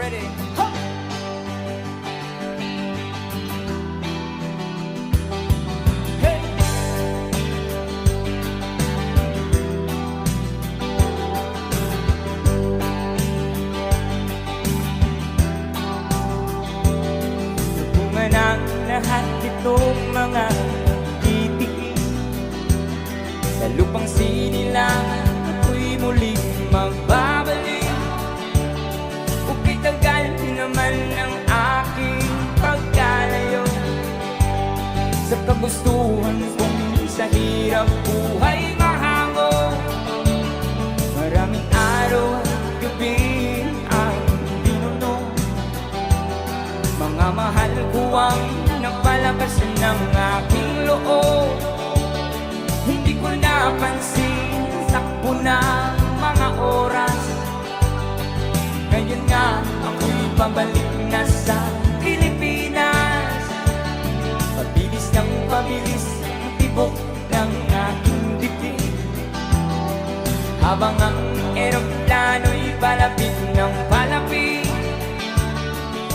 ready. Ha! Hey! Bunga ng lahat itong mga titigil sa lupang sinilangan, ako'y muling magbabalik. Ukit tagal naman ang aking pagkalayo sa kagustuhan kong sa hirap buhay mahango. Maraming araw at gabi ang binuno, mga mahal ko ang nagpalakasan ng aking loob. Hindi ko napansin, takbo ng mga oras. Ngayon nga ako'y pabalik na sa Pilipinas. Pabilis ng pabilis ang tibok ng aking dibdib, habang ang eroplano'y palapit ng palapit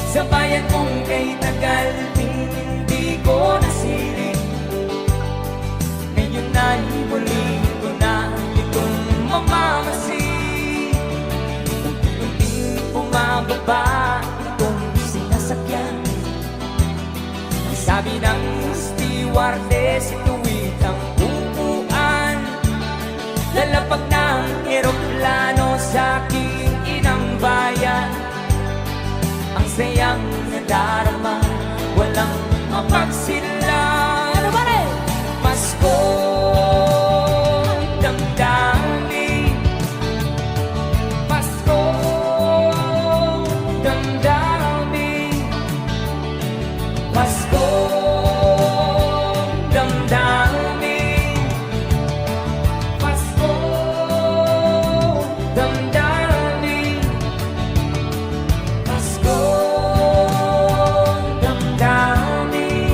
sa bayan kong kay tagal hindi ko nasilip. Ngayon ay muli ko na itong mamamasid. Unti-unting bumababa itong sinasakyan. Ang sabi ng stewardess, ituwid ang upuan. Lalapag ng eroplano sa aking inang bayan. Ang sayang nadarama, walang mapagsilang. Ano ba rin? Pasko, damdamin. Pasko, damdamin. Pasko, damdamin. Pasko, damdamin. Pasko, damdamin.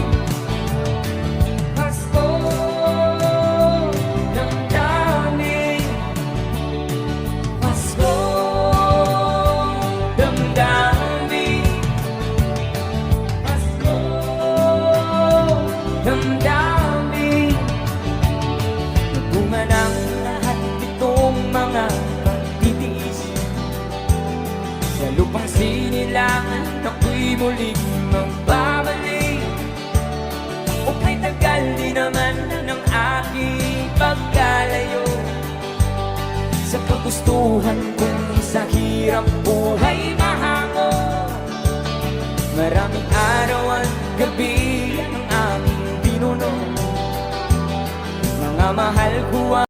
Pasko, damdamin. Pasko, damdamin. Pasko, damdamin. Nagbunga ng lahat itong mga pagtitiis sa lupang sinilangan, ako'y muling magbabalik. O kay tagal din naman ng aking pagkalayo sa kagustuhan kong sa hirap buhay mahango. Maraming araw at gabi ang aming binuno, mga mahal ko